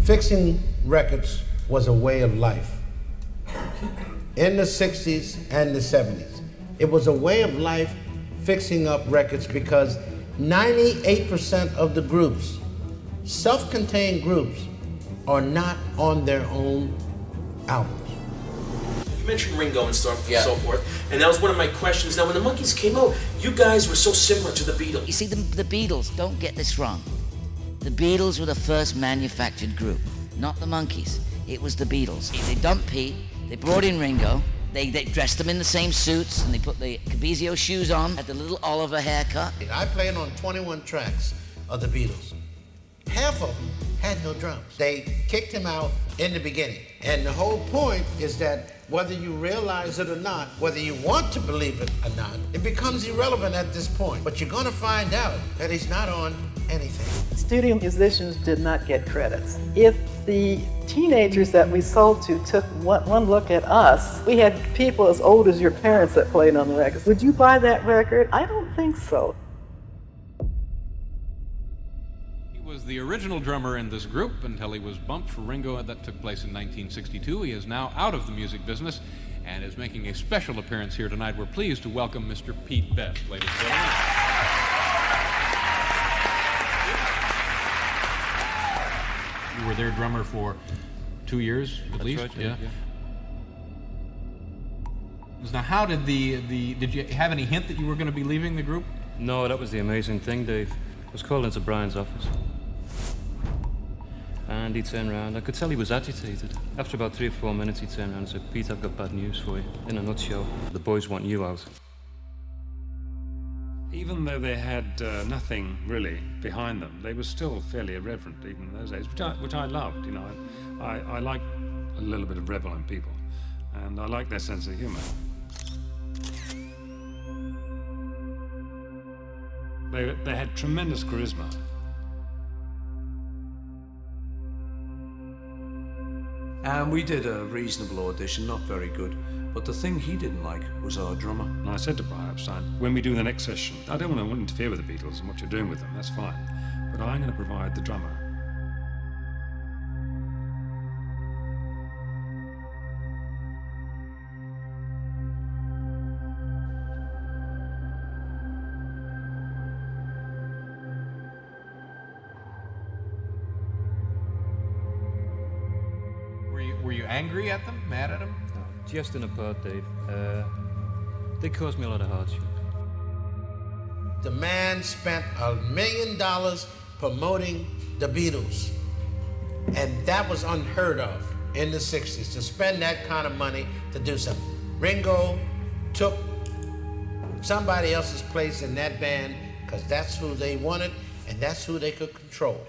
Fixing records was a way of life. In the 60s and the 70s, it was a way of life fixing up records because 98% of the groups, self-contained groups, are not on their own albums. You mentioned Ringo and so forth, and that was one of my questions. Now, when the Monkees came out, you guys were so similar to the Beatles. You see, the Beatles, don't get this wrong. The Beatles were the first manufactured group, not the Monkees. It was the Beatles. They dumped Pete, they brought in Ringo, they dressed them in the same suits, and they put the Cabezio shoes on, had the little Oliver haircut. I played on 21 tracks of the Beatles. Half of them had no drums. They kicked him out in the beginning. And the whole point is that whether you realize it or not, whether you want to believe it or not, it becomes irrelevant at this point. But you're gonna find out that he's not on anything. Studio musicians did not get credits. If the teenagers that we sold to took one look at us, we had people as old as your parents that played on the records. Would you buy that record? I don't think so. He was the original drummer in this group until he was bumped for Ringo. That took place in 1962. He is now out of the music business and is making a special appearance here tonight. We're pleased to welcome Mr. Pete Best, ladies and gentlemen. You were their drummer for 2 years at least? That's right, yeah. Now, how did did you have any hint that you were going to be leaving the group? No, that was the amazing thing, Dave. I was called into Brian's office. And he turned around. I could tell he was agitated. After about 3 or 4 minutes, he turned around and said, "Pete, I've got bad news for you. In a nutshell, the boys want you out." Even though they had nothing really behind them, they were still fairly irreverent even in those days, which I loved. You know, I like a little bit of rebel in people, and I like their sense of humor. They had tremendous charisma. And we did a reasonable audition, not very good, but the thing he didn't like was our drummer. And I said to Brian Epstein, when we do the next session, I don't want to interfere with the Beatles and what you're doing with them, that's fine, but I'm going to provide the drummer. Were you angry at them? Mad at them? No, just in a part, Dave. They caused me a lot of hardship. The man spent $1 million promoting the Beatles. And that was unheard of in the 60s, to spend that kind of money to do something. Ringo took somebody else's place in that band because that's who they wanted and that's who they could control.